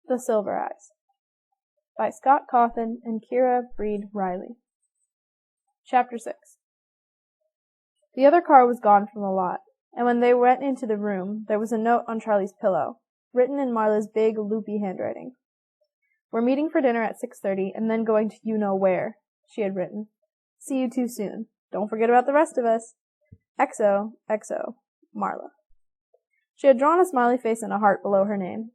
The Silver Eyes by Scott Cawthon and Kira Breed-Wrisley. Chapter 6. The other car was gone from the lot, and when they went into the room, there was a note on Charlie's pillow, written in Marla's big, loopy handwriting. "We're meeting for dinner at 6:30 and then going to you-know-where," she had written. "See you too soon. Don't forget about the rest of us. XO, XO, Marla." She had drawn a smiley face and a heart below her name.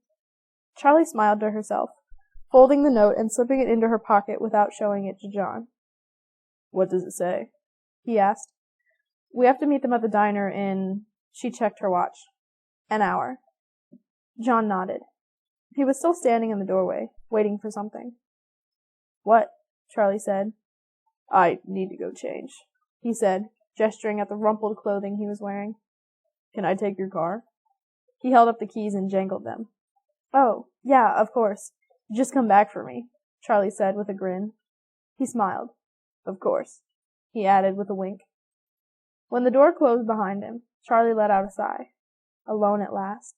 Charlie smiled to herself, folding the note and slipping it into her pocket without showing it to John. "What does it say?" he asked. "We have to meet them at the diner in—" She checked her watch. "An hour." John nodded. He was still standing in the doorway, waiting for something. "What?" Charlie said. "I need to go change," he said, gesturing at the rumpled clothing he was wearing. "Can I take your car?" He held up the keys and jangled them. "Oh, yeah, of course. Just come back for me," Charlie said with a grin. He smiled. "Of course," he added with a wink. When the door closed behind him, Charlie let out a sigh. Alone at last.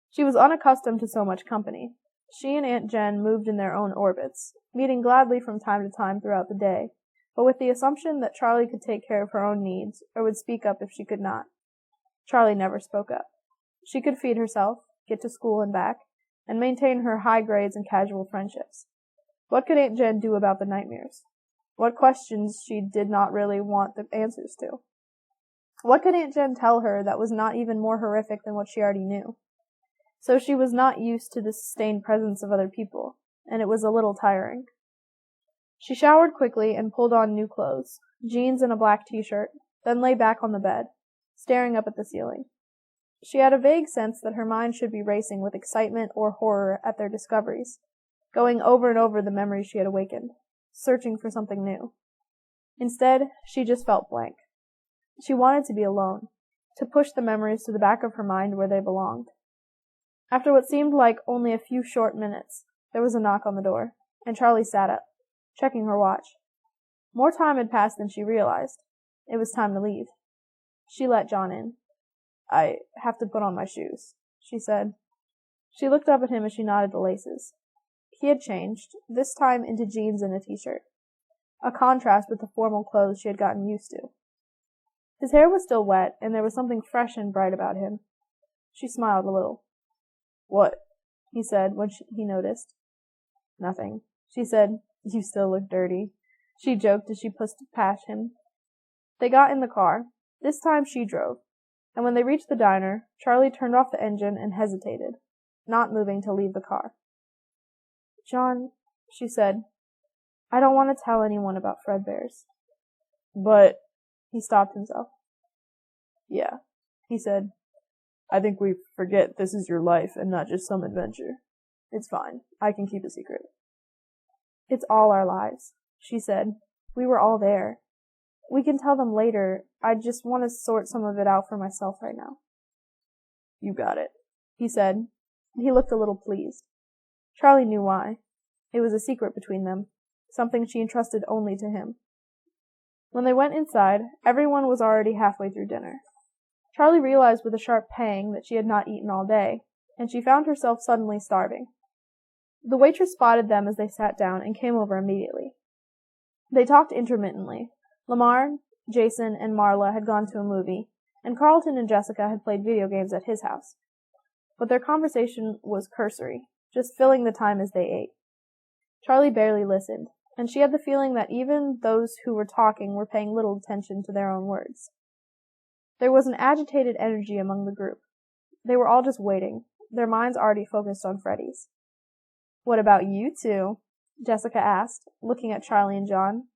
She was unaccustomed to so much company. She and Aunt Jen moved in their own orbits, meeting gladly from time to time throughout the day, but with the assumption that Charlie could take care of her own needs, or would speak up if she could not. Charlie never spoke up. She could feed herself, get to school and back, and maintain her high grades and casual friendships. What could Aunt Jen do about the nightmares? What questions she did not really want the answers to? What could Aunt Jen tell her that was not even more horrific than what she already knew? So she was not used to the sustained presence of other people, and it was a little tiring. She showered quickly and pulled on new clothes, jeans and a black t-shirt, then lay back on the bed, staring up at the ceiling. She had a vague sense that her mind should be racing with excitement or horror at their discoveries, going over and over the memories she had awakened, searching for something new. Instead, she just felt blank. She wanted to be alone, to push the memories to the back of her mind where they belonged. After what seemed like only a few short minutes, there was a knock on the door, and Charlie sat up, checking her watch. More time had passed than she realized. It was time to leave. She let John in. "I have to put on my shoes," she said. She looked up at him as she knotted the laces. He had changed, this time into jeans and a t-shirt, a contrast with the formal clothes she had gotten used to. His hair was still wet, and there was something fresh and bright about him. She smiled a little. "What?" he said when he noticed. "Nothing," she said. "You still look dirty," she joked as she pushed past him. They got in the car. This time she drove, and when they reached the diner, Charlie turned off the engine and hesitated, not moving to leave the car. "John," she said, "I don't want to tell anyone about Fredbear's." "But—" he stopped himself. "Yeah," he said. "I think we forget this is your life and not just some adventure. It's fine. I can keep a secret." "It's all our lives," she said. "We were all there. We can tell them later. I just want to sort some of it out for myself right now." "You got it," he said. He looked a little pleased. Charlie knew why. It was a secret between them, something she entrusted only to him. When they went inside, everyone was already halfway through dinner. Charlie realized with a sharp pang that she had not eaten all day, and she found herself suddenly starving. The waitress spotted them as they sat down and came over immediately. They talked intermittently. Lamar, Jason, and Marla had gone to a movie, and Carlton and Jessica had played video games at his house. But their conversation was cursory, just filling the time as they ate. Charlie barely listened, and she had the feeling that even those who were talking were paying little attention to their own words. There was an agitated energy among the group. They were all just waiting, their minds already focused on Freddys. "What about you two?" Jessica asked, looking at Charlie and John.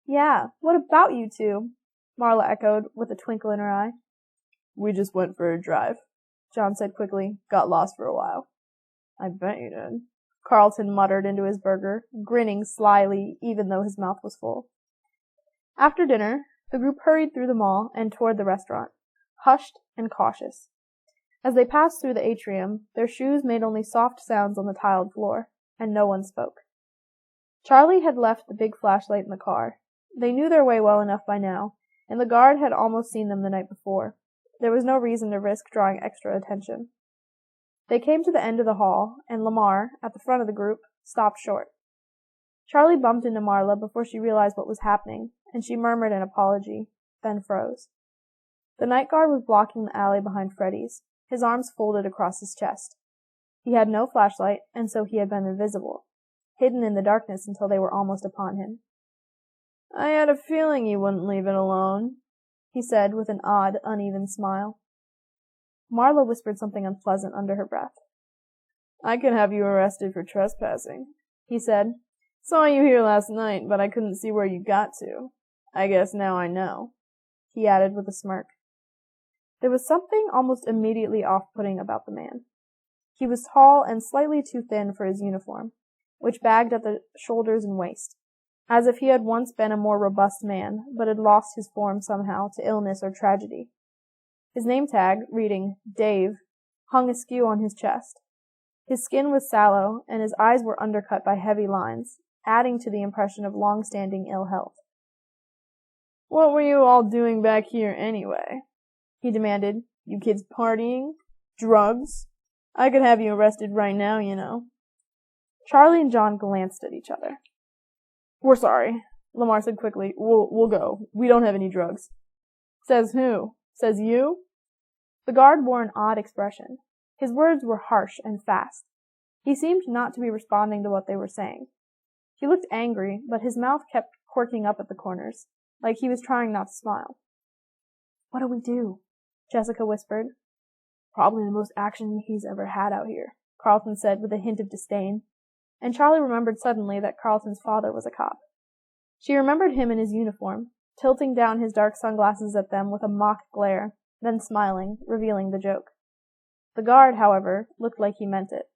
"Yeah, what about you two?" Marla echoed, with a twinkle in her eye. "We just went for a drive," John said quickly. "Got lost for a while." "I bet you did," Carlton muttered into his burger, grinning slyly even though his mouth was full. After dinner, the group hurried through the mall and toward the restaurant, hushed and cautious. As they passed through the atrium, their shoes made only soft sounds on the tiled floor, and no one spoke. Charlie had left the big flashlight in the car. They knew their way well enough by now, and the guard had almost seen them the night before. There was no reason to risk drawing extra attention. They came to the end of the hall, and Lamar, at the front of the group, stopped short. Charlie bumped into Marla before she realized what was happening, and she murmured an apology, then froze. The night guard was blocking the alley behind Freddys, his arms folded across his chest. He had no flashlight, and so he had been invisible, hidden in the darkness until they were almost upon him. "I had a feeling you wouldn't leave it alone," he said with an odd, uneven smile. Marla whispered something unpleasant under her breath. "I could have you arrested for trespassing," he said. "Saw you here last night, but I couldn't see where you got to. I guess now I know," he added with a smirk. There was something almost immediately off-putting about the man. He was tall and slightly too thin for his uniform, which bagged at the shoulders and waist, as if he had once been a more robust man, but had lost his form somehow to illness or tragedy. His name tag, reading Dave, hung askew on his chest. His skin was sallow, and his eyes were undercut by heavy lines, adding to the impression of long-standing ill health. "What were you all doing back here anyway?" he demanded. "You kids partying? Drugs? I could have you arrested right now, you know." Charlie and John glanced at each other. "We're sorry," Lamar said quickly. We'll go. We don't have any drugs." "Says who? Says you?" The guard wore an odd expression. His words were harsh and fast. He seemed not to be responding to what they were saying. He looked angry, but his mouth kept quirking up at the corners, like he was trying not to smile. "What do we do?" Jessica whispered. "Probably the most action he's ever had out here," Carlton said with a hint of disdain, and Charlie remembered suddenly that Carlton's father was a cop. She remembered him in his uniform, tilting down his dark sunglasses at them with a mock glare, then smiling, revealing the joke. The guard, however, looked like he meant it.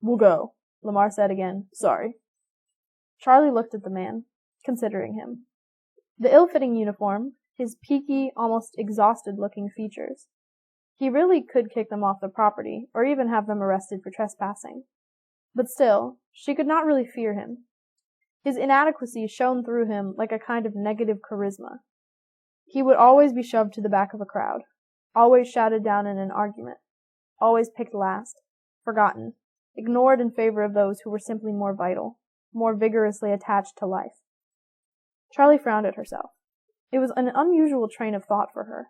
"We'll go," Lamar said again. "Sorry." Charlie looked at the man, considering him. The ill-fitting uniform, his peaky, almost exhausted-looking features. He really could kick them off the property, or even have them arrested for trespassing. But still, she could not really fear him. His inadequacy shone through him like a kind of negative charisma. He would always be shoved to the back of a crowd, always shouted down in an argument, always picked last, forgotten, ignored in favor of those who were simply more vital, more vigorously attached to life. Charlie frowned at herself. It was an unusual train of thought for her.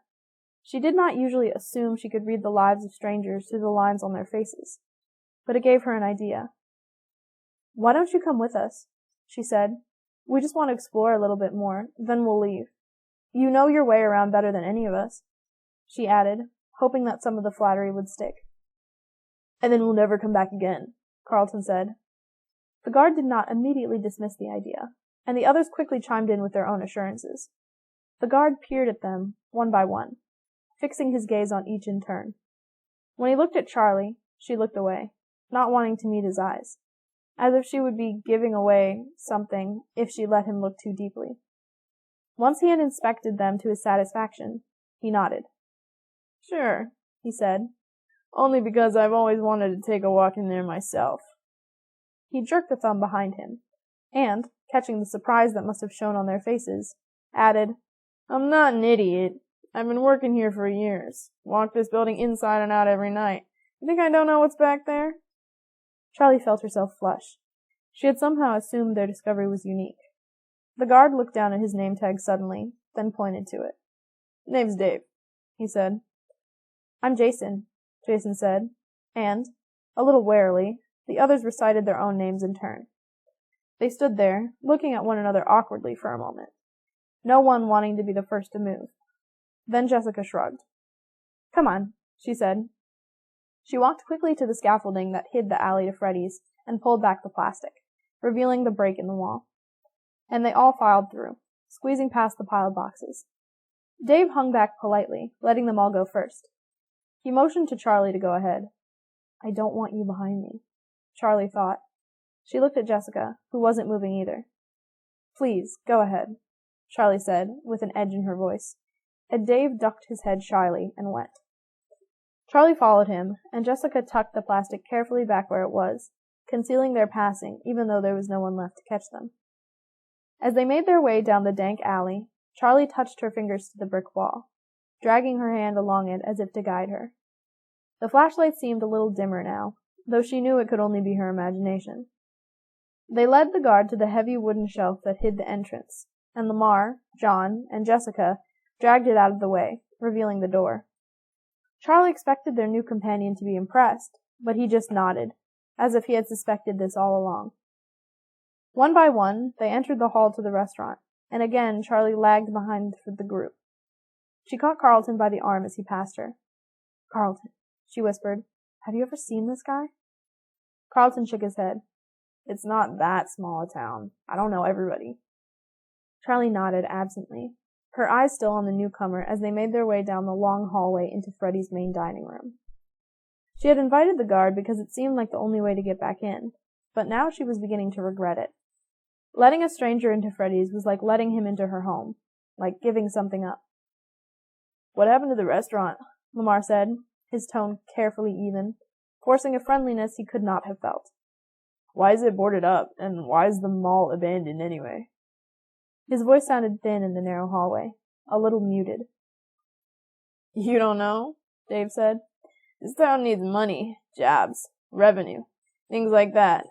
She did not usually assume she could read the lives of strangers through the lines on their faces, but it gave her an idea. "Why don't you come with us?" she said. "We just want to explore a little bit more, then we'll leave. You know your way around better than any of us," she added, hoping that some of the flattery would stick. "And then we'll never come back again," Carlton said. The guard did not immediately dismiss the idea, and the others quickly chimed in with their own assurances. The guard peered at them, one by one, fixing his gaze on each in turn. When he looked at Charlie, she looked away, not wanting to meet his eyes, as if she would be giving away something if she let him look too deeply. Once he had inspected them to his satisfaction, he nodded. "Sure," he said. "Only because I've always wanted to take a walk in there myself." He jerked a thumb behind him, and, catching the surprise that must have shown on their faces, added, "I'm not an idiot. I've been working here for years. Walk this building inside and out every night. You think I don't know what's back there?" Charlie felt herself flush. She had somehow assumed their discovery was unique. The guard looked down at his name tag suddenly, then pointed to it. "Name's Dave," he said. "I'm Jason," Jason said, and, a little warily, the others recited their own names in turn. They stood there, looking at one another awkwardly for a moment, no one wanting to be the first to move. Then Jessica shrugged. "Come on," she said. She walked quickly to the scaffolding that hid the alley to Freddys and pulled back the plastic, revealing the break in the wall. And they all filed through, squeezing past the piled boxes. Dave hung back politely, letting them all go first. He motioned to Charlie to go ahead. "I don't want you behind me," Charlie thought. She looked at Jessica, who wasn't moving either. "Please, go ahead," Charlie said, with an edge in her voice, and Dave ducked his head shyly and went. Charlie followed him, and Jessica tucked the plastic carefully back where it was, concealing their passing even though there was no one left to catch them. As they made their way down the dank alley, Charlie touched her fingers to the brick wall, dragging her hand along it as if to guide her. The flashlight seemed a little dimmer now, though she knew it could only be her imagination. They led the guard to the heavy wooden shelf that hid the entrance, and Lamar, John, and Jessica dragged it out of the way, revealing the door. Charlie expected their new companion to be impressed, but he just nodded, as if he had suspected this all along. One by one, they entered the hall to the restaurant, and again Charlie lagged behind the group. She caught Carlton by the arm as he passed her. "Carlton," she whispered, "have you ever seen this guy?" Carlton shook his head. "It's not that small a town. I don't know everybody." Charlie nodded absently, her eyes still on the newcomer as they made their way down the long hallway into Freddys' main dining room. She had invited the guard because it seemed like the only way to get back in, but now she was beginning to regret it. Letting a stranger into Freddys was like letting him into her home, like giving something up. "What happened to the restaurant?" Lamar said, his tone carefully even, forcing a friendliness he could not have felt. "Why is it boarded up, and why is the mall abandoned anyway?" His voice sounded thin in the narrow hallway, a little muted. "You don't know?" Dave said. "This town needs money, jobs, revenue, things like that.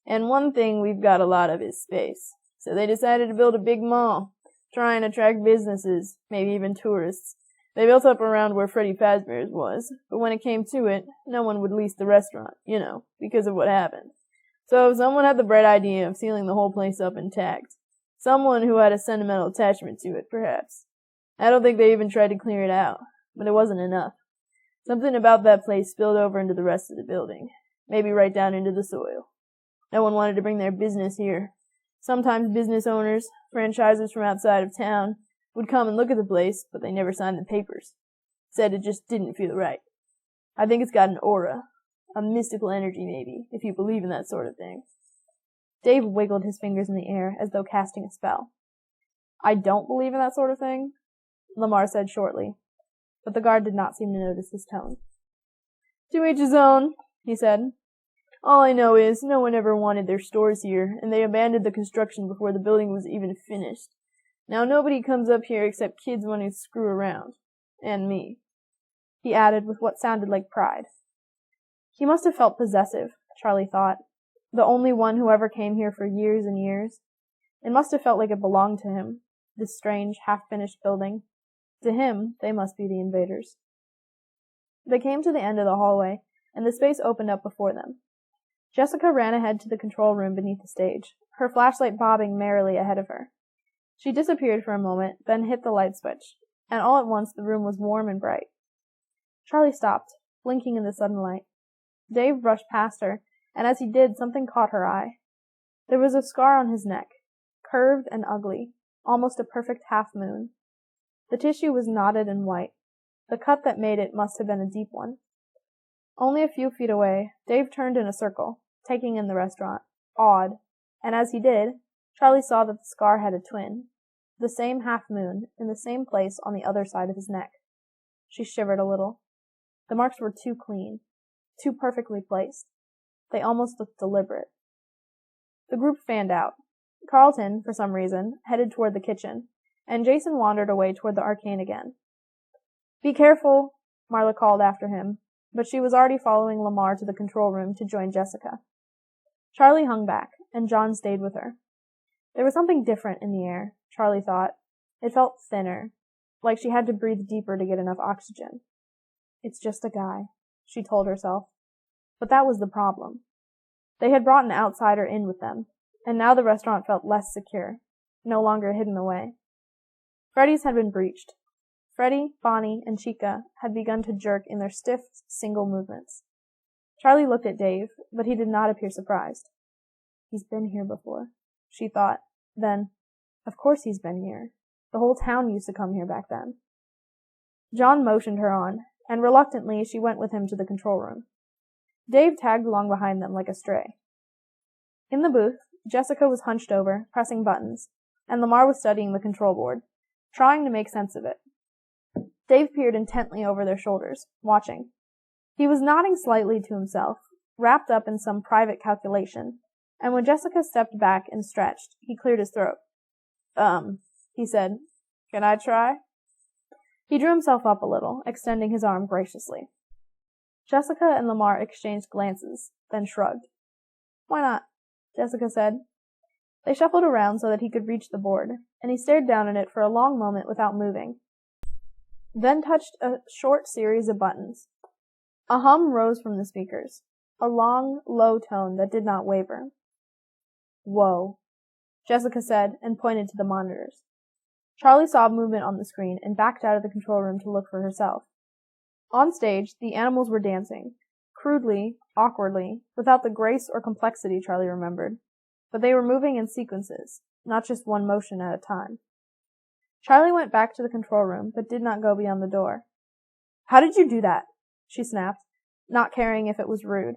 And one thing we've got a lot of is space. So they decided to build a big mall, try and attract businesses, maybe even tourists. They built up around where Freddie Fazbear's was, but when it came to it, no one would lease the restaurant, because of what happened. So someone had the bright idea of sealing the whole place up intact. Someone who had a sentimental attachment to it, perhaps. I don't think they even tried to clear it out, but it wasn't enough. Something about that place spilled over into the rest of the building, maybe right down into the soil. No one wanted to bring their business here. Sometimes business owners, franchisers from outside of town, would come and look at the place, but they never signed the papers. Said it just didn't feel right. I think it's got an aura, a mystical energy maybe, if you believe in that sort of thing." Dave wiggled his fingers in the air as though casting a spell. "I don't believe in that sort of thing," Lamar said shortly, but the guard did not seem to notice his tone. "To each his own," he said. "All I know is no one ever wanted their stores here, and they abandoned the construction before the building was even finished. Now nobody comes up here except kids wanting to screw around. And me," he added with what sounded like pride. He must have felt possessive, Charlie thought, the only one who ever came here for years and years. It must have felt like it belonged to him, this strange, half-finished building. To him, they must be the invaders. They came to the end of the hallway, and the space opened up before them. Jessica ran ahead to the control room beneath the stage, her flashlight bobbing merrily ahead of her. She disappeared for a moment, then hit the light switch, and all at once the room was warm and bright. Charlie stopped, blinking in the sudden light. Dave brushed past her, and as he did, something caught her eye. There was a scar on his neck, curved and ugly, almost a perfect half-moon. The tissue was knotted and white. The cut that made it must have been a deep one. Only a few feet away, Dave turned in a circle, taking in the restaurant, awed, and as he did, Charlie saw that the scar had a twin, the same half-moon, in the same place on the other side of his neck. She shivered a little. The marks were too clean, too perfectly placed. They almost looked deliberate. The group fanned out. Carlton, for some reason, headed toward the kitchen, and Jason wandered away toward the arcane again. "Be careful," Marla called after him, but she was already following Lamar to the control room to join Jessica. Charlie hung back, and John stayed with her. There was something different in the air, Charlie thought. It felt thinner, like she had to breathe deeper to get enough oxygen. "It's just a guy," she told herself. But that was the problem. They had brought an outsider in with them, and now the restaurant felt less secure, no longer hidden away. Freddys had been breached. Freddie, Bonnie, and Chica had begun to jerk in their stiff, single movements. Charlie looked at Dave, but he did not appear surprised. "He's been here before," she thought. Then, "Of course he's been here. The whole town used to come here back then." John motioned her on, and reluctantly she went with him to the control room. Dave tagged along behind them like a stray. In the booth, Jessica was hunched over, pressing buttons, and Lamar was studying the control board, trying to make sense of it. Dave peered intently over their shoulders, watching. He was nodding slightly to himself, wrapped up in some private calculation, and when Jessica stepped back and stretched, he cleared his throat. He said, "Can I try?" He drew himself up a little, extending his arm graciously. Jessica and Lamar exchanged glances, then shrugged. Why not? Jessica said. They shuffled around so that he could reach the board, and he stared down at it for a long moment without moving, then touched a short series of buttons. A hum rose from the speakers, a long, low tone that did not waver. Whoa, Jessica said, and pointed to the monitors. Charlie saw movement on the screen and backed out of the control room to look for herself. On stage, the animals were dancing, crudely, awkwardly, without the grace or complexity Charlie remembered, but they were moving in sequences, not just one motion at a time. Charlie went back to the control room, but did not go beyond the door. How did you do that? She snapped, not caring if it was rude.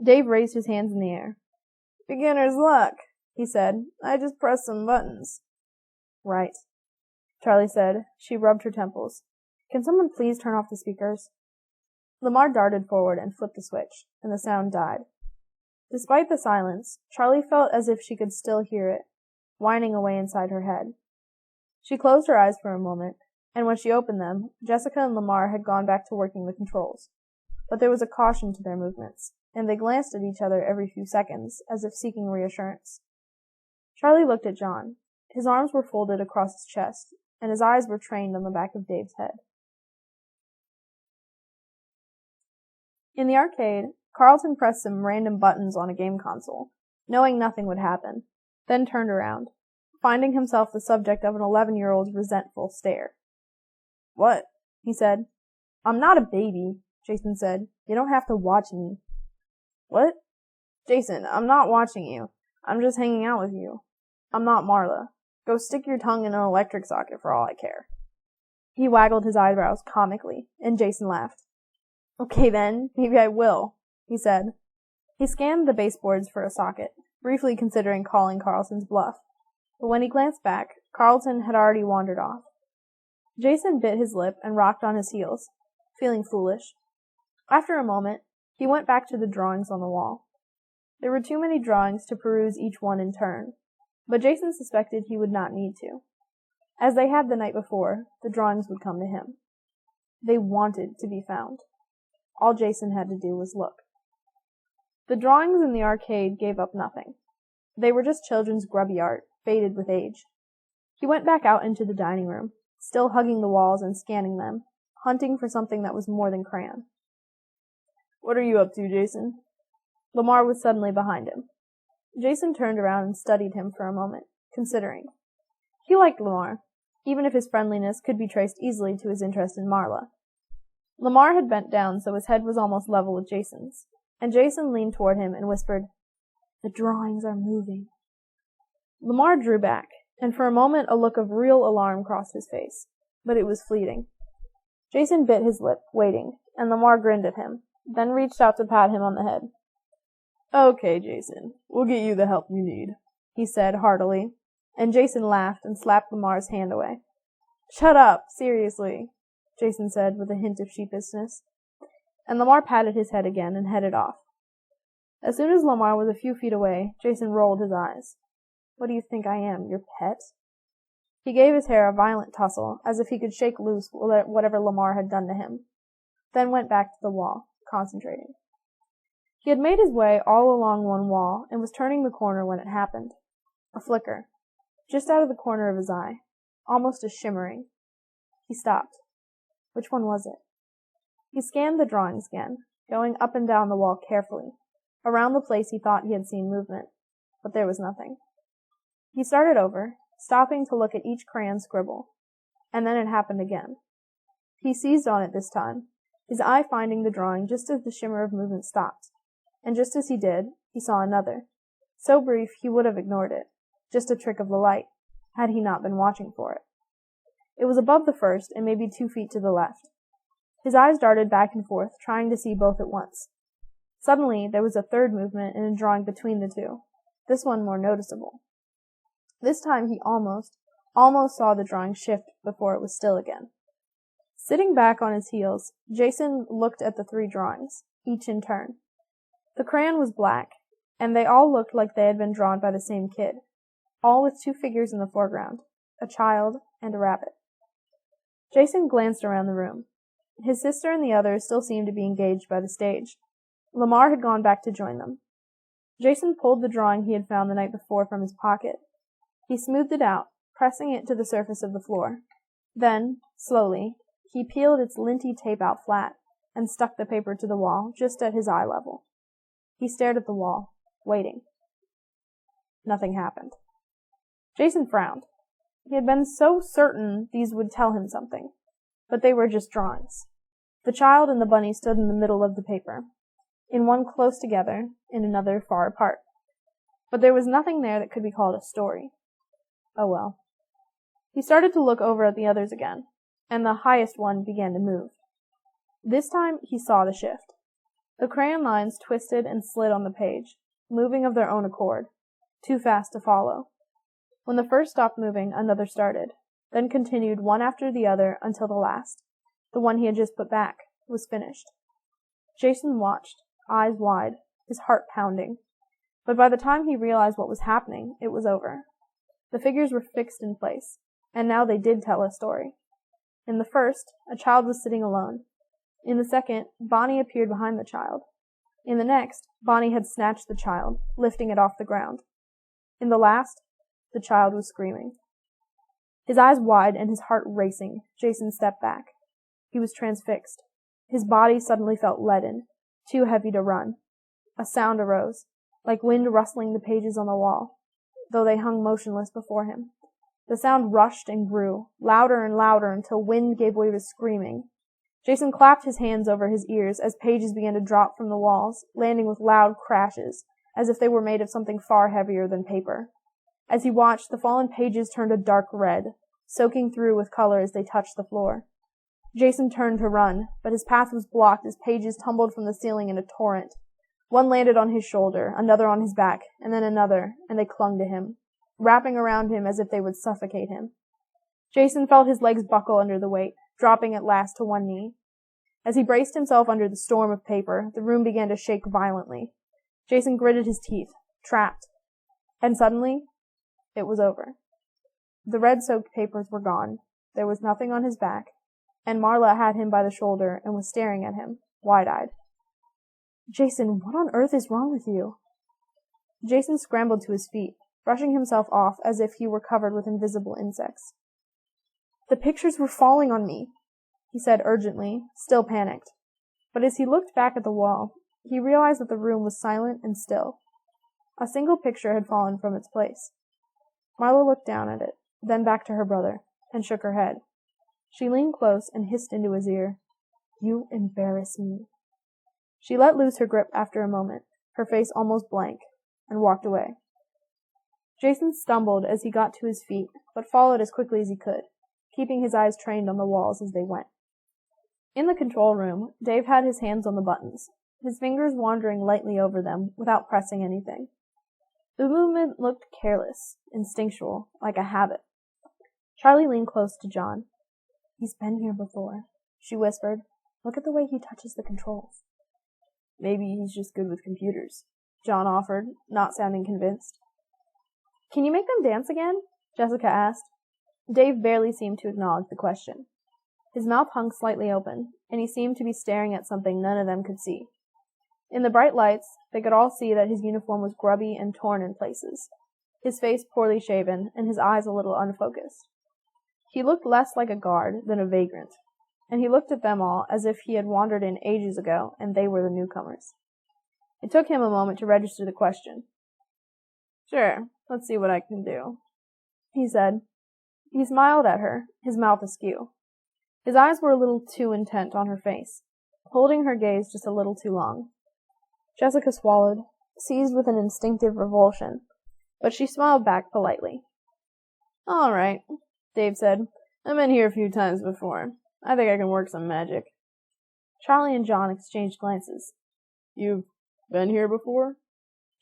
Dave raised his hands in the air. Beginner's luck, he said. I just pressed some buttons. Right, Charlie said. She rubbed her temples. Can someone please turn off the speakers? Lamar darted forward and flipped the switch, and the sound died. Despite the silence, Charlie felt as if she could still hear it, whining away inside her head. She closed her eyes for a moment, and when she opened them, Jessica and Lamar had gone back to working the controls. But there was a caution to their movements, and they glanced at each other every few seconds, as if seeking reassurance. Charlie looked at John. His arms were folded across his chest, and his eyes were trained on the back of Dave's head. In the arcade, Carlton pressed some random buttons on a game console, knowing nothing would happen, then turned around, finding himself the subject of an 11-year-old's resentful stare. What? He said. I'm not a baby, Jason said. You don't have to watch me. What? Jason, I'm not watching you. I'm just hanging out with you. I'm not Marla. Go stick your tongue in an electric socket for all I care. He waggled his eyebrows comically, and Jason laughed. Okay then, maybe I will, he said. He scanned the baseboards for a socket, briefly considering calling Carlton's bluff. But when he glanced back, Carlton had already wandered off. Jason bit his lip and rocked on his heels, feeling foolish. After a moment, he went back to the drawings on the wall. There were too many drawings to peruse each one in turn, but Jason suspected he would not need to. As they had the night before, the drawings would come to him. They wanted to be found. All Jason had to do was look. The drawings in the arcade gave up nothing. They were just children's grubby art, faded with age. He went back out into the dining room, still hugging the walls and scanning them, hunting for something that was more than crayon. What are you up to, Jason? Lamar was suddenly behind him. Jason turned around and studied him for a moment, considering. He liked Lamar, even if his friendliness could be traced easily to his interest in Marla. Lamar had bent down so his head was almost level with Jason's, and Jason leaned toward him and whispered, The drawings are moving. Lamar drew back, and for a moment a look of real alarm crossed his face, but it was fleeting. Jason bit his lip, waiting, and Lamar grinned at him, then reached out to pat him on the head. Okay, Jason, we'll get you the help you need, he said heartily, and Jason laughed and slapped Lamar's hand away. Shut up, seriously, Jason said with a hint of sheepishness, and Lamar patted his head again and headed off. As soon as Lamar was a few feet away, Jason rolled his eyes. What do you think I am, your pet? He gave his hair a violent tussle, as if he could shake loose whatever Lamar had done to him, then went back to the wall, concentrating. He had made his way all along one wall and was turning the corner when it happened. A flicker, just out of the corner of his eye, almost a shimmering. He stopped. Which one was it? He scanned the drawings again, going up and down the wall carefully, around the place he thought he had seen movement, but there was nothing. He started over, stopping to look at each crayon scribble, and then it happened again. He seized on it this time, his eye finding the drawing just as the shimmer of movement stopped, and just as he did, he saw another, so brief he would have ignored it, just a trick of the light, had he not been watching for it. It was above the first and maybe 2 feet to the left. His eyes darted back and forth, trying to see both at once. Suddenly, there was a third movement in a drawing between the two, this one more noticeable. This time he almost saw the drawing shift before it was still again. Sitting back on his heels, Jason looked at the 3 drawings, each in turn. The crayon was black, and they all looked like they had been drawn by the same kid, all with 2 figures in the foreground, a child and a rabbit. Jason glanced around the room. His sister and the others still seemed to be engaged by the stage. Lamar had gone back to join them. Jason pulled the drawing he had found the night before from his pocket. He smoothed it out, pressing it to the surface of the floor. Then, slowly, he peeled its linty tape out flat and stuck the paper to the wall just at his eye level. He stared at the wall, waiting. Nothing happened. Jason frowned. He had been so certain these would tell him something, but they were just drawings. The child and the bunny stood in the middle of the paper, in one close together, in another far apart. But there was nothing there that could be called a story. Oh well. He started to look over at the others again, and the highest one began to move. This time he saw the shift. The crayon lines twisted and slid on the page, moving of their own accord, too fast to follow. When the first stopped moving, another started, then continued one after the other until the last, the one he had just put back, was finished. Jason watched, eyes wide, his heart pounding. But by the time he realized what was happening, it was over. The figures were fixed in place, and now they did tell a story. In the first, a child was sitting alone. In the second, Bonnie appeared behind the child. In the next, Bonnie had snatched the child, lifting it off the ground. In the last, the child was screaming. His eyes wide and his heart racing, Jason stepped back. He was transfixed. His body suddenly felt leaden, too heavy to run. A sound arose, like wind rustling the pages on the wall, though they hung motionless before him. The sound rushed and grew, louder and louder until wind gave way to screaming. Jason clapped his hands over his ears as pages began to drop from the walls, landing with loud crashes, as if they were made of something far heavier than paper. As he watched, the fallen pages turned a dark red, soaking through with color as they touched the floor. Jason turned to run, but his path was blocked as pages tumbled from the ceiling in a torrent. One landed on his shoulder, another on his back, and then another, and they clung to him, wrapping around him as if they would suffocate him. Jason felt his legs buckle under the weight, dropping at last to one knee. As he braced himself under the storm of paper, the room began to shake violently. Jason gritted his teeth, trapped. And suddenly, it was over. The red-soaked papers were gone. There was nothing on his back, and Marla had him by the shoulder and was staring at him, wide-eyed. "Jason, what on earth is wrong with you?" Jason scrambled to his feet, brushing himself off as if he were covered with invisible insects. "The pictures were falling on me," he said urgently, still panicked. But as he looked back at the wall, he realized that the room was silent and still. A single picture had fallen from its place. Marla looked down at it, then back to her brother, and shook her head. She leaned close and hissed into his ear, "You embarrass me." She let loose her grip after a moment, her face almost blank, and walked away. Jason stumbled as he got to his feet, but followed as quickly as he could, keeping his eyes trained on the walls as they went. In the control room, Dave had his hands on the buttons, his fingers wandering lightly over them without pressing anything. The movement looked careless, instinctual, like a habit. Charlie leaned close to John. "He's been here before," she whispered. "Look at the way he touches the controls." "Maybe he's just good with computers," John offered, not sounding convinced. "Can you make them dance again?" Jessica asked. Dave barely seemed to acknowledge the question. His mouth hung slightly open, and he seemed to be staring at something none of them could see. In the bright lights, they could all see that his uniform was grubby and torn in places, his face poorly shaven, and his eyes a little unfocused. He looked less like a guard than a vagrant, and he looked at them all as if he had wandered in ages ago and they were the newcomers. It took him a moment to register the question. "Sure, let's see what I can do," he said. He smiled at her, his mouth askew. His eyes were a little too intent on her face, holding her gaze just a little too long. Jessica swallowed, seized with an instinctive revulsion, but she smiled back politely. "All right," Dave said. "I've been here a few times before. I think I can work some magic." Charlie and John exchanged glances. "You've been here before?"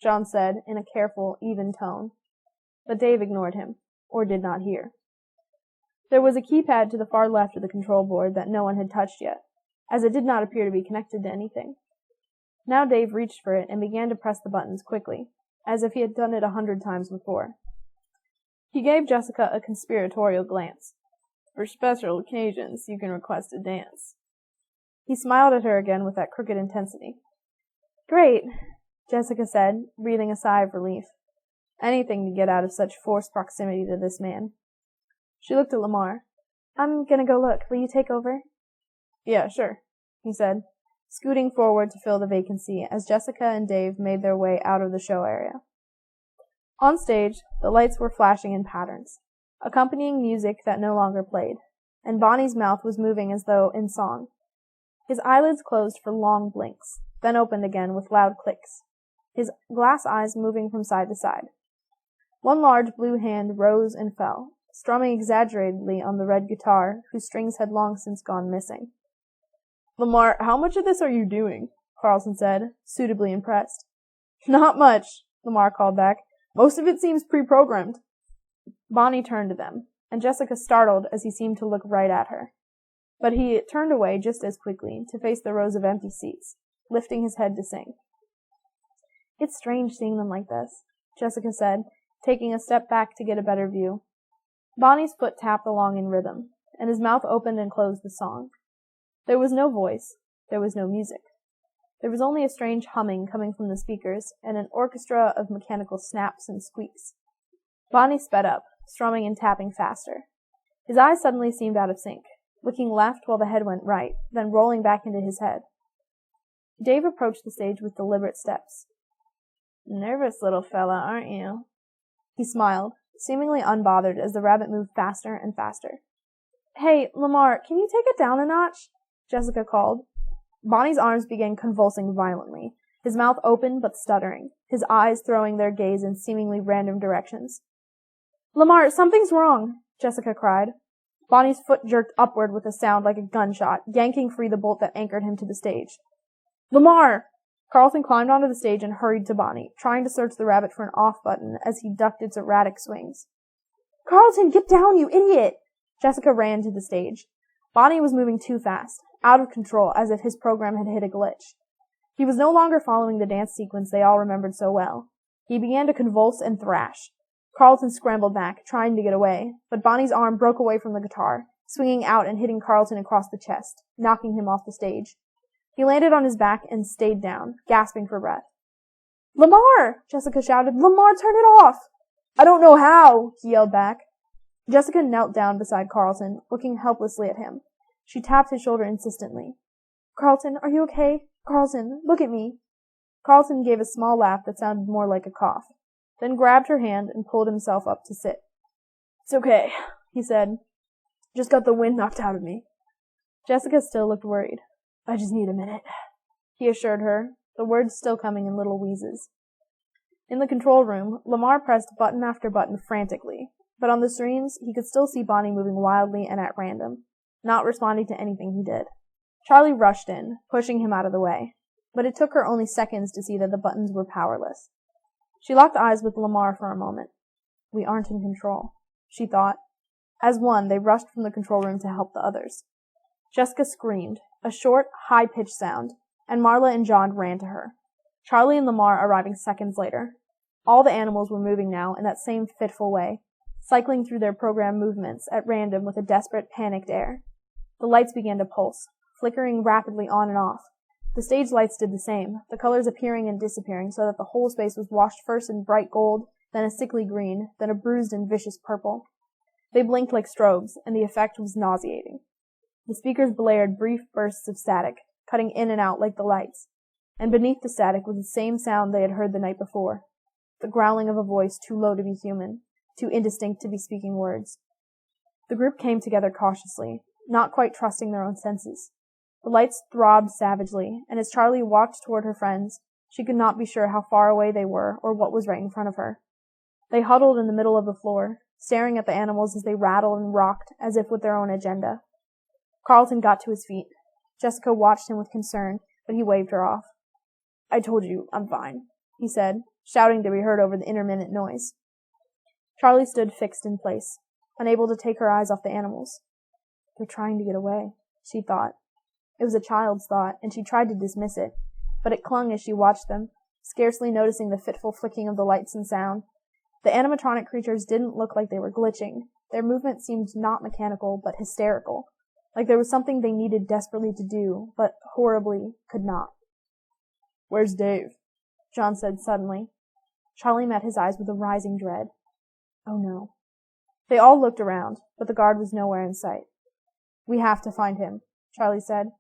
John said in a careful, even tone. But Dave ignored him, or did not hear. There was a keypad to the far left of the control board that no one had touched yet, as it did not appear to be connected to anything. Now Dave reached for it and began to press the buttons quickly, as if he had done it 100 times before. He gave Jessica a conspiratorial glance. "For special occasions, you can request a dance." He smiled at her again with that crooked intensity. Great, Jessica said, breathing a sigh of relief. Anything to get out of such forced proximity to this man. She looked at Lamar. I'm gonna go look. Will you take over? Yeah, sure, he said, scooting forward to fill the vacancy as Jessica and Dave made their way out of the show area. On stage, the lights were flashing in patterns, accompanying music that no longer played, and Bonnie's mouth was moving as though in song. His eyelids closed for long blinks, then opened again with loud clicks, his glass eyes moving from side to side. One large blue hand rose and fell, strumming exaggeratedly on the red guitar, whose strings had long since gone missing. Lamar, how much of this are you doing? Carlton said, suitably impressed. Not much, Lamar called back. Most of it seems pre-programmed. Bonnie turned to them, and Jessica startled as he seemed to look right at her. But he turned away just as quickly to face the rows of empty seats, lifting his head to sing. It's strange seeing them like this, Jessica said, taking a step back to get a better view. Bonnie's foot tapped along in rhythm, and his mouth opened and closed the song. There was no voice. There was no music. There was only a strange humming coming from the speakers and an orchestra of mechanical snaps and squeaks. Bonnie sped up, strumming and tapping faster. His eyes suddenly seemed out of sync, looking left while the head went right, then rolling back into his head. Dave approached the stage with deliberate steps. Nervous little fella, aren't you? He smiled, seemingly unbothered as the rabbit moved faster and faster. Hey, Lamar, can you take it down a notch? Jessica called. Bonnie's arms began convulsing violently, his mouth open but stuttering, his eyes throwing their gaze in seemingly random directions. Lamar, something's wrong, Jessica cried. Bonnie's foot jerked upward with a sound like a gunshot, yanking free the bolt that anchored him to the stage. Lamar! Carlton climbed onto the stage and hurried to Bonnie, trying to search the rabbit for an off button as he ducked its erratic swings. Carlton, get down, you idiot! Jessica ran to the stage. Bonnie was moving too fast, out of control, as if his program had hit a glitch. He was no longer following the dance sequence they all remembered so well. He began to convulse and thrash. Carlton scrambled back, trying to get away, but Bonnie's arm broke away from the guitar, swinging out and hitting Carlton across the chest, knocking him off the stage. He landed on his back and stayed down, gasping for breath. Lamar! Jessica shouted. Lamar, turn it off! I don't know how, he yelled back. Jessica knelt down beside Carlton, looking helplessly at him. She tapped his shoulder insistently. Carlton, are you okay? Carlton, look at me. Carlton gave a small laugh that sounded more like a cough, then grabbed her hand and pulled himself up to sit. It's okay, he said. Just got the wind knocked out of me. Jessica still looked worried. I just need a minute, he assured her, the words still coming in little wheezes. In the control room, Lamar pressed button after button frantically, but on the screens he could still see Bonnie moving wildly and at random, not responding to anything he did. Charlie rushed in, pushing him out of the way, but it took her only seconds to see that the buttons were powerless. She locked eyes with Lamar for a moment. We aren't in control, she thought. As one, they rushed from the control room to help the others. Jessica screamed, a short, high-pitched sound, and Marla and John ran to her, Charlie and Lamar arriving seconds later. All the animals were moving now in that same fitful way, cycling through their programmed movements at random with a desperate, panicked air. The lights began to pulse, flickering rapidly on and off. The stage lights did the same, the colors appearing and disappearing so that the whole space was washed first in bright gold, then a sickly green, then a bruised and vicious purple. They blinked like strobes, and the effect was nauseating. The speakers blared brief bursts of static, cutting in and out like the lights, and beneath the static was the same sound they had heard the night before, the growling of a voice too low to be human, too indistinct to be speaking words. The group came together cautiously, not quite trusting their own senses. The lights throbbed savagely, and as Charlie walked toward her friends, she could not be sure how far away they were or what was right in front of her. They huddled in the middle of the floor, staring at the animals as they rattled and rocked as if with their own agenda. Carlton got to his feet. Jessica watched him with concern, but he waved her off. I told you, I'm fine, he said, shouting to be heard over the intermittent noise. Charlie stood fixed in place, unable to take her eyes off the animals. They're trying to get away, she thought. It was a child's thought, and she tried to dismiss it, but it clung as she watched them, scarcely noticing the fitful flicking of the lights and sound. The animatronic creatures didn't look like they were glitching. Their movement seemed not mechanical, but hysterical. like there was something they needed desperately to do, but horribly could not. "Where's Dave?" John said suddenly. Charlie met his eyes with a rising dread. Oh no. They all looked around, but the guard was nowhere in sight. "We have to find him," Charlie said.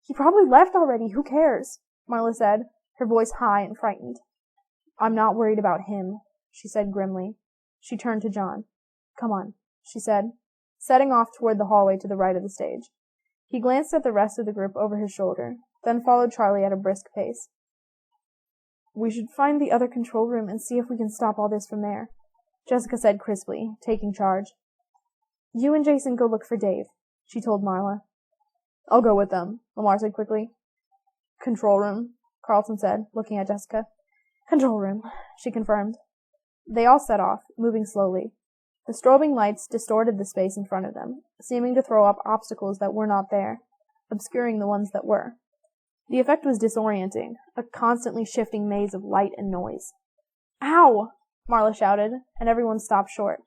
"He probably left already, who cares?" Marla said, her voice high and frightened. "I'm not worried about him," she said grimly. She turned to John. "Come on," she said, setting off toward the hallway to the right of the stage. He glanced at the rest of the group over his shoulder, then followed Charlie at a brisk pace. "We should find the other control room and see if we can stop all this from there," Jessica said crisply, taking charge. "You and Jason go look for Dave," she told Marla. "I'll go with them," Lamar said quickly. "Control room," Carlton said, looking at Jessica. "Control room," she confirmed. They all set off, moving slowly. The strobing lights distorted the space in front of them, seeming to throw up obstacles that were not there, obscuring the ones that were. The effect was disorienting, a constantly shifting maze of light and noise. "Ow!" Marla shouted, and everyone stopped short.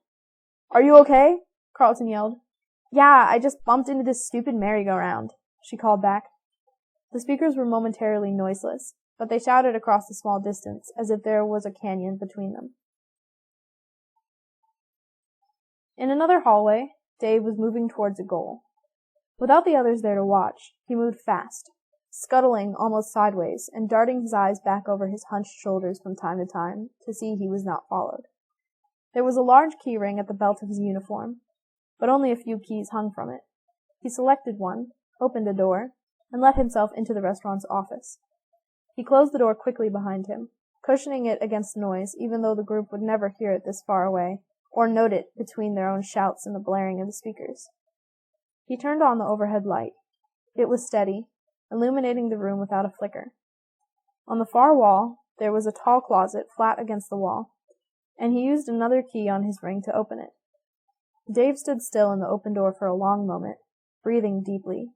"Are you okay?" Carlton yelled. "Yeah, I just bumped into this stupid merry-go-round," she called back. The speakers were momentarily noiseless, but they shouted across the small distance as if there was a canyon between them. In another hallway, Dave was moving towards a goal. Without the others there to watch, he moved fast, scuttling almost sideways and darting his eyes back over his hunched shoulders from time to time to see he was not followed. There was a large key ring at the belt of his uniform, but only a few keys hung from it. He selected one, opened a door, and let himself into the restaurant's office. He closed the door quickly behind him, cushioning it against the noise even though the group would never hear it this far away, or note it between their own shouts and the blaring of the speakers. He turned on the overhead light. It was steady, illuminating the room without a flicker. On the far wall, there was a tall closet flat against the wall, and he used another key on his ring to open it. Dave stood still in the open door for a long moment, breathing deeply.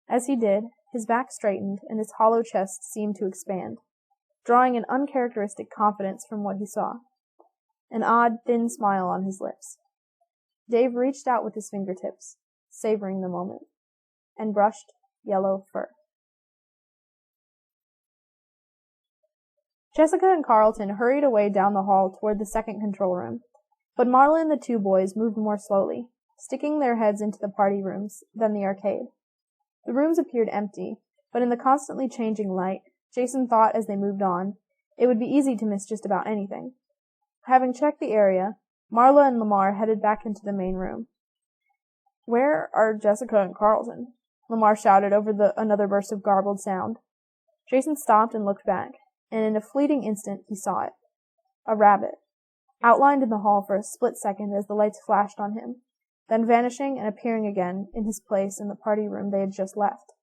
As he did, his back straightened and his hollow chest seemed to expand, drawing an uncharacteristic confidence from what he saw. An odd, thin smile on his lips. Dave reached out with his fingertips, savoring the moment, and brushed yellow fur. Jessica and Carlton hurried away down the hall toward the second control room, but Marla and the two boys moved more slowly, sticking their heads into the party rooms, then the arcade. The rooms appeared empty, but in the constantly changing light, Jason thought as they moved on, it would be easy to miss just about anything. Having checked the area, Marla and Lamar headed back into the main room. "Where are Jessica and Carlton?" Lamar shouted over another burst of garbled sound. Jason stopped and looked back, and in a fleeting instant he saw it. A rabbit, outlined in the hall for a split second as the lights flashed on him, then vanishing and appearing again in his place in the party room they had just left.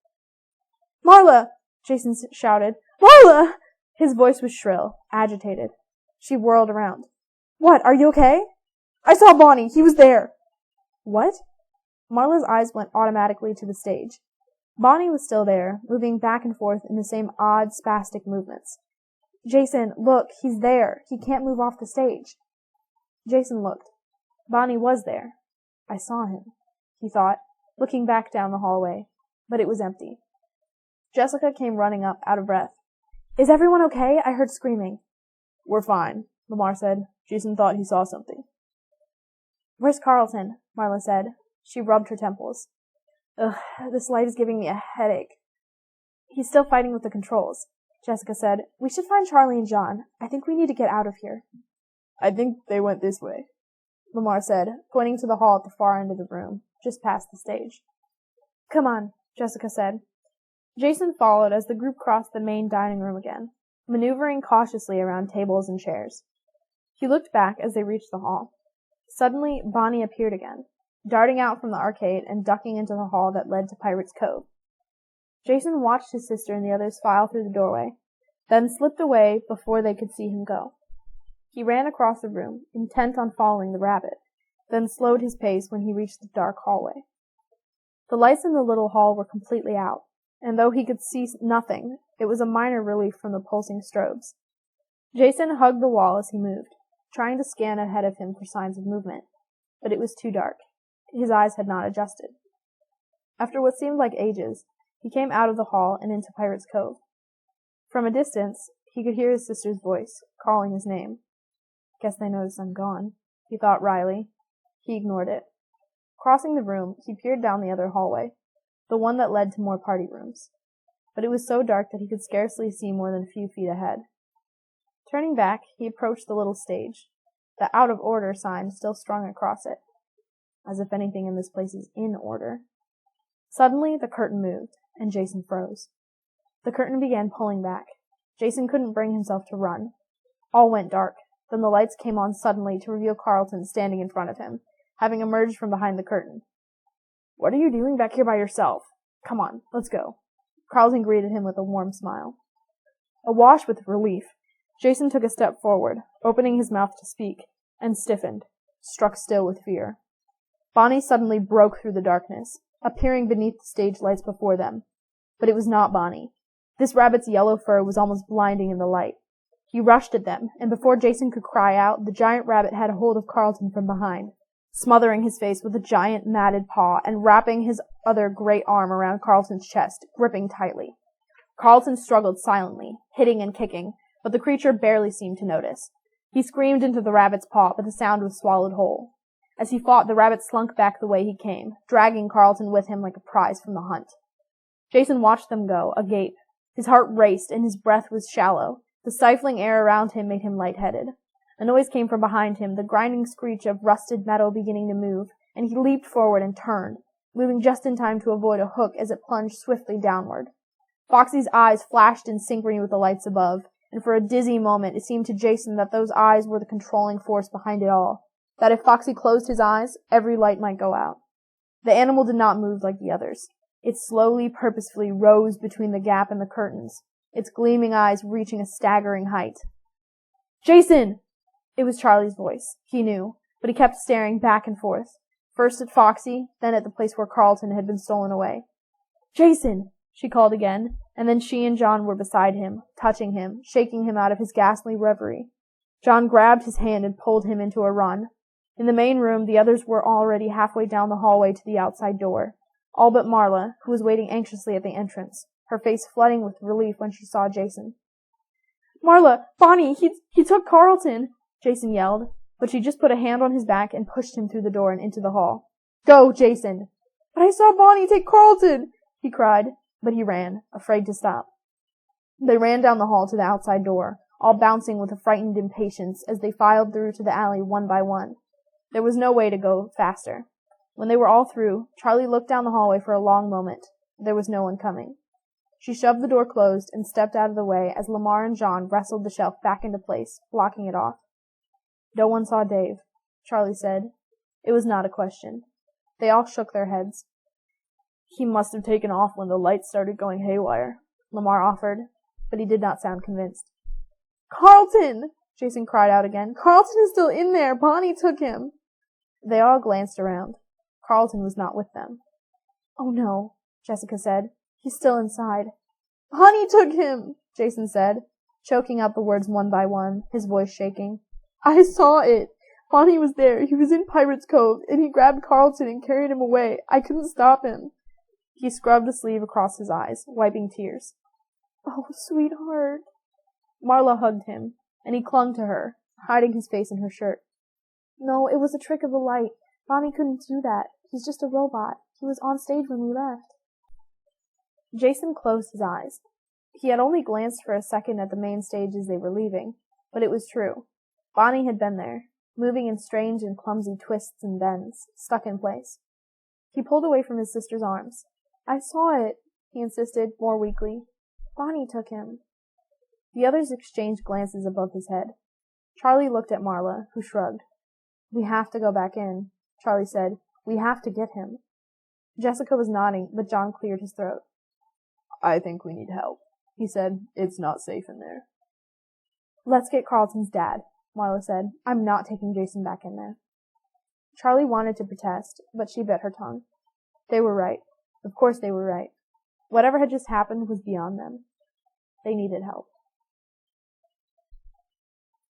"Marla!" Jason shouted. "Marla!" His voice was shrill, agitated. She whirled around. "What? Are you okay?" "I saw Bonnie. He was there." "What?" Marla's eyes went automatically to the stage. Bonnie was still there, moving back and forth in the same odd, spastic movements. "Jason, look, he's there. He can't move off the stage." Jason looked. Bonnie was there. "I saw him," he thought, looking back down the hallway, but it was empty. Jessica came running up, out of breath. "Is everyone okay? I heard screaming." "We're fine," Lamar said. "Jason thought he saw something." "Where's Carlton?" Marla said. She rubbed her temples. "Ugh, this light is giving me a headache." "He's still fighting with the controls," Jessica said. "We should find Charlie and John. I think we need to get out of here." "I think they went this way," Lamar said, pointing to the hall at the far end of the room, just past the stage. "Come on," Jessica said. Jason followed as the group crossed the main dining room again, maneuvering cautiously around tables and chairs. He looked back as they reached the hall. Suddenly, Bonnie appeared again, darting out from the arcade and ducking into the hall that led to Pirate's Cove. Jason watched his sister and the others file through the doorway, then slipped away before they could see him go. He ran across the room, intent on following the rabbit, then slowed his pace when he reached the dark hallway. The lights in the little hall were completely out, and though he could see nothing, it was a minor relief from the pulsing strobes. Jason hugged the wall as he moved, trying to scan ahead of him for signs of movement, but it was too dark. His eyes had not adjusted. After what seemed like ages, he came out of the hall and into Pirate's Cove. From a distance, he could hear his sister's voice, calling his name. Guess they noticed I'm gone, he thought wryly. He ignored it. Crossing the room, he peered down the other hallway, the one that led to more party rooms. But it was so dark that he could scarcely see more than a few feet ahead. Turning back, he approached the little stage, the out of order sign still strung across it, as if anything in this place is in order. Suddenly, the curtain moved, and Jason froze. The curtain began pulling back. Jason couldn't bring himself to run. All went dark. Then the lights came on suddenly to reveal Carlton standing in front of him, having emerged from behind the curtain. What are you doing back here by yourself? Come on, let's go. Carlton greeted him with a warm smile. Awash with relief, Jason took a step forward, opening his mouth to speak, and stiffened, struck still with fear. Bonnie suddenly broke through the darkness, appearing beneath the stage lights before them. But it was not Bonnie. This rabbit's yellow fur was almost blinding in the light. He rushed at them, and before Jason could cry out, the giant rabbit had a hold of Carlton from behind, smothering his face with a giant matted paw and wrapping his other great arm around Carlton's chest, gripping tightly. Carlton struggled silently, hitting and kicking, but the creature barely seemed to notice. He screamed into the rabbit's paw, but the sound was swallowed whole. As he fought, the rabbit slunk back the way he came, dragging Carlton with him like a prize from the hunt. Jason watched them go, agape. His heart raced, and his breath was shallow. The stifling air around him made him lightheaded. A noise came from behind him, the grinding screech of rusted metal beginning to move, and he leaped forward and turned, moving just in time to avoid a hook as it plunged swiftly downward. Foxy's eyes flashed in synchrony with the lights above, and for a dizzy moment it seemed to Jason that those eyes were the controlling force behind it all, that if Foxy closed his eyes, every light might go out. The animal did not move like the others. It slowly, purposefully rose between the gap and the curtains, its gleaming eyes reaching a staggering height. Jason! It was Charlie's voice. He knew, but he kept staring back and forth, first at Foxy, then at the place where Carlton had been stolen away. Jason! She called again, and then she and John were beside him, touching him, shaking him out of his ghastly reverie. John grabbed his hand and pulled him into a run. In the main room, the others were already halfway down the hallway to the outside door, all but Marla, who was waiting anxiously at the entrance, her face flooding with relief when she saw Jason. Marla! Bonnie! He took Carlton! Jason yelled, but she just put a hand on his back and pushed him through the door and into the hall. Go, Jason! But I saw Bonnie take Carlton! He cried, but he ran, afraid to stop. They ran down the hall to the outside door, all bouncing with a frightened impatience as they filed through to the alley one by one. There was no way to go faster. When they were all through, Charlie looked down the hallway for a long moment. There was no one coming. She shoved the door closed and stepped out of the way as Lamar and John wrestled the shelf back into place, blocking it off. No one saw Dave, Charlie said. It was not a question. They all shook their heads. He must have taken off when the lights started going haywire, Lamar offered, but he did not sound convinced. Carlton! Jason cried out again. Carlton is still in there! Bonnie took him! They all glanced around. Carlton was not with them. Oh no, Jessica said. He's still inside. Bonnie took him, Jason said, choking out the words one by one, his voice shaking. I saw it. Bonnie was there. He was in Pirate's Cove, and he grabbed Carlton and carried him away. I couldn't stop him. He scrubbed a sleeve across his eyes, wiping tears. Oh, sweetheart. Marla hugged him, and he clung to her, hiding his face in her shirt. No, it was a trick of the light. Bonnie couldn't do that. He's just a robot. He was on stage when we left. Jason closed his eyes. He had only glanced for a second at the main stage as they were leaving, but it was true. Bonnie had been there, moving in strange and clumsy twists and bends, stuck in place. He pulled away from his sister's arms. I saw it, he insisted, more weakly. Bonnie took him. The others exchanged glances above his head. Charlie looked at Marla, who shrugged. We have to go back in, Charlie said. We have to get him. Jessica was nodding, but John cleared his throat. I think we need help, he said. It's not safe in there. Let's get Carlton's dad, Marla said. I'm not taking Jason back in there. Charlie wanted to protest, but she bit her tongue. They were right. Of course they were right. Whatever had just happened was beyond them. They needed help.